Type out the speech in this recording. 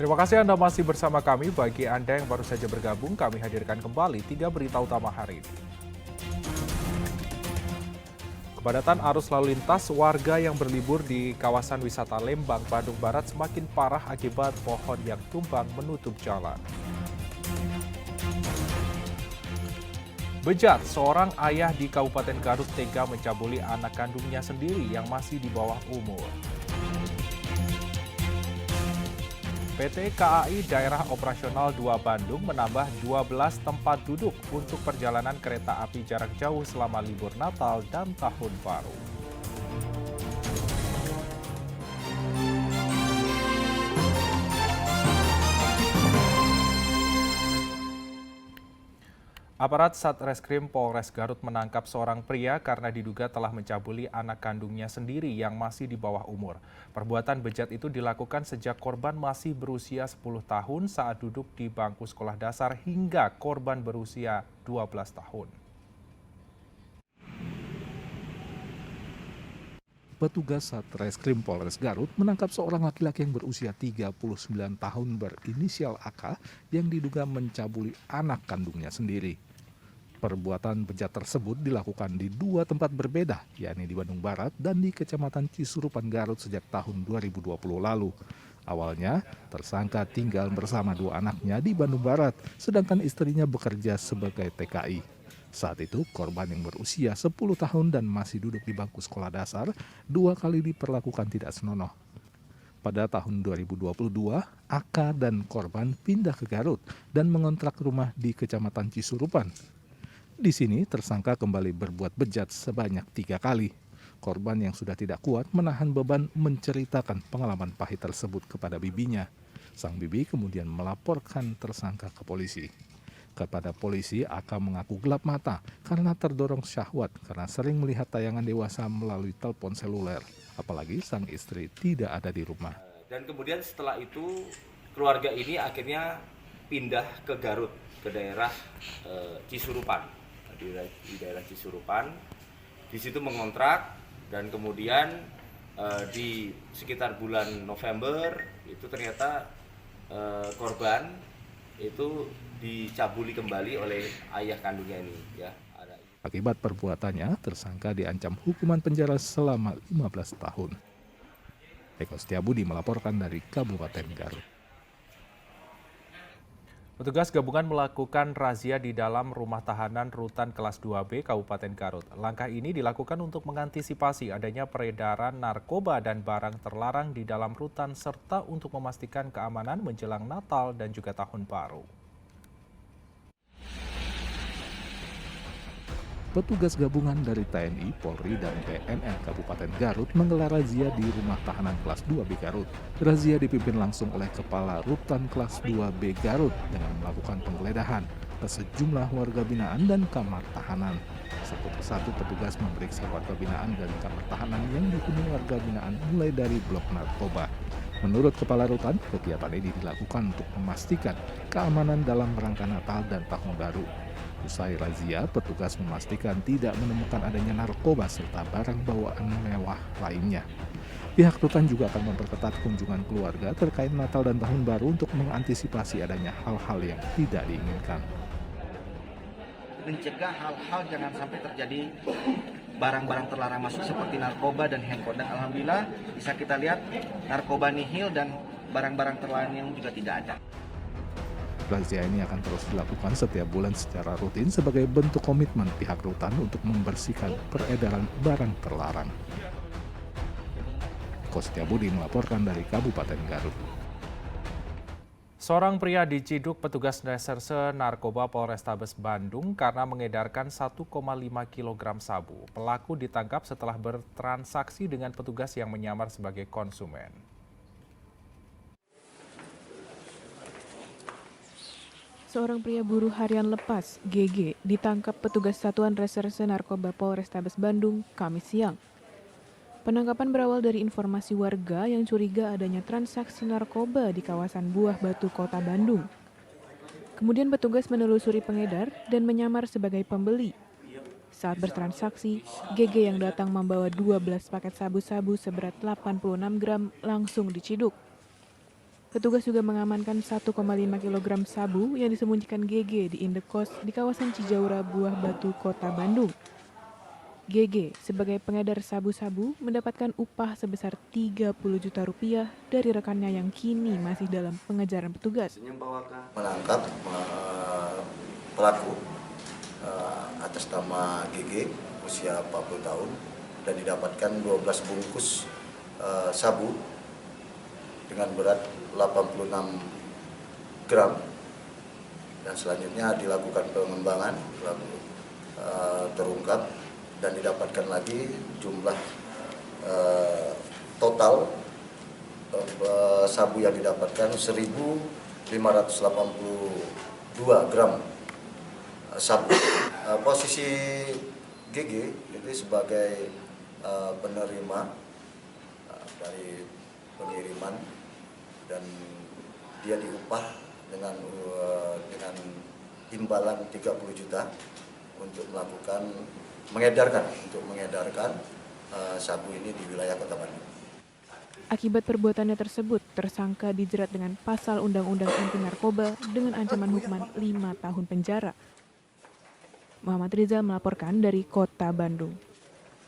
Terima kasih Anda masih bersama kami. Bagi Anda yang baru saja bergabung, kami hadirkan kembali 3 berita utama hari ini. Kepadatan arus lalu lintas warga yang berlibur di kawasan wisata Lembang, Bandung Barat semakin parah akibat pohon yang tumbang menutup jalan. Bejat, seorang ayah di Kabupaten Garut tega mencabuli anak kandungnya sendiri yang masih di bawah umur. PT KAI Daerah Operasional 2 Bandung menambah 12 tempat duduk untuk perjalanan kereta api jarak jauh selama libur Natal dan Tahun Baru. Aparat Satreskrim Polres Garut menangkap seorang pria karena diduga telah mencabuli anak kandungnya sendiri yang masih di bawah umur. Perbuatan bejat itu dilakukan sejak korban masih berusia 10 tahun saat duduk di bangku sekolah dasar hingga korban berusia 12 tahun. Petugas Satreskrim Polres Garut menangkap seorang laki-laki yang berusia 39 tahun berinisial AK yang diduga mencabuli anak kandungnya sendiri. Perbuatan bejat tersebut dilakukan di 2 tempat berbeda, yakni di Bandung Barat dan di Kecamatan Cisurupan Garut sejak tahun 2020 lalu. Awalnya, tersangka tinggal bersama 2 anaknya di Bandung Barat, sedangkan istrinya bekerja sebagai TKI. Saat itu, korban yang berusia 10 tahun dan masih duduk di bangku sekolah dasar 2 kali diperlakukan tidak senonoh. Pada tahun 2022, AK dan korban pindah ke Garut dan mengontrak rumah di Kecamatan Cisurupan. Di sini, tersangka kembali berbuat bejat sebanyak 3 kali. Korban yang sudah tidak kuat menahan beban menceritakan pengalaman pahit tersebut kepada bibinya. Sang bibi kemudian melaporkan tersangka ke polisi. Kepada polisi, AK mengaku gelap mata karena terdorong syahwat karena sering melihat tayangan dewasa melalui telepon seluler. Apalagi sang istri tidak ada di rumah. Dan kemudian setelah itu keluarga ini akhirnya pindah ke Garut, ke daerah Cisurupan. Di daerah Cisurupan, di situ mengontrak dan kemudian di sekitar bulan November itu ternyata korban itu dicabuli kembali oleh ayah kandungnya ini ya. Akibat perbuatannya, tersangka diancam hukuman penjara selama 15 tahun. Eko Setiabudi melaporkan dari Kabupaten Garut. Petugas gabungan melakukan razia di dalam rumah tahanan Rutan Kelas 2B Kabupaten Garut. Langkah ini dilakukan untuk mengantisipasi adanya peredaran narkoba dan barang terlarang di dalam rutan serta untuk memastikan keamanan menjelang Natal dan juga Tahun Baru. Petugas gabungan dari TNI, Polri, dan BNN Kabupaten Garut menggelar razia di rumah tahanan kelas 2B Garut. Razia dipimpin langsung oleh Kepala Rutan kelas 2B Garut dengan melakukan penggeledahan ke sejumlah warga binaan dan kamar tahanan. Satu persatu petugas memeriksa warga binaan dan kamar tahanan yang dihuni warga binaan mulai dari blok narkoba. Menurut Kepala Rutan, kegiatan ini dilakukan untuk memastikan keamanan dalam rangka Natal dan Tahun Baru. Usai razia, petugas memastikan tidak menemukan adanya narkoba serta barang bawaan mewah lainnya. Pihak rutan juga akan memperketat kunjungan keluarga terkait Natal dan Tahun Baru untuk mengantisipasi adanya hal-hal yang tidak diinginkan. Mencegah hal-hal jangan sampai terjadi barang-barang terlarang masuk seperti narkoba dan handphone. Dan alhamdulillah bisa kita lihat narkoba nihil dan barang-barang terlarang yang juga tidak ada. Razia ini akan terus dilakukan setiap bulan secara rutin sebagai bentuk komitmen pihak rutan untuk membersihkan peredaran barang terlarang. Eko Setiabudi melaporkan dari Kabupaten Garut. Seorang pria diciduk petugas reserse narkoba Polrestabes Bandung karena mengedarkan 1,5 kg sabu. Pelaku ditangkap setelah bertransaksi dengan petugas yang menyamar sebagai konsumen. Seorang pria buruh harian lepas, GG, ditangkap petugas Satuan Reserse Narkoba Polrestabes Bandung, Kamis siang. Penangkapan berawal dari informasi warga yang curiga adanya transaksi narkoba di kawasan Buah Batu, Kota Bandung. Kemudian petugas menelusuri pengedar dan menyamar sebagai pembeli. Saat bertransaksi, GG yang datang membawa 12 paket sabu-sabu seberat 86 gram langsung diciduk. Petugas juga mengamankan 1,5 kg sabu yang disembunyikan GG di indekos di kawasan Cijaura, Buah Batu, Kota Bandung. GG sebagai pengedar sabu-sabu mendapatkan upah sebesar 30 juta rupiah dari rekannya yang kini masih dalam pengejaran petugas. Menangkap pelaku atas nama GG usia 40 tahun dan didapatkan 12 bungkus sabu dengan berat 86 gram, dan selanjutnya dilakukan pengembangan, terungkap dan didapatkan lagi jumlah total sabu yang didapatkan 1.582 gram sabu. Posisi GG itu sebagai penerima dari pengiriman dan dia diupah dengan imbalan 30 juta untuk mengedarkan sabu ini di wilayah Kota Bandung. Akibat perbuatannya tersebut, tersangka dijerat dengan pasal Undang-Undang Anti Narkoba dengan ancaman hukuman 5 tahun penjara. Muhammad Rizal melaporkan dari Kota Bandung.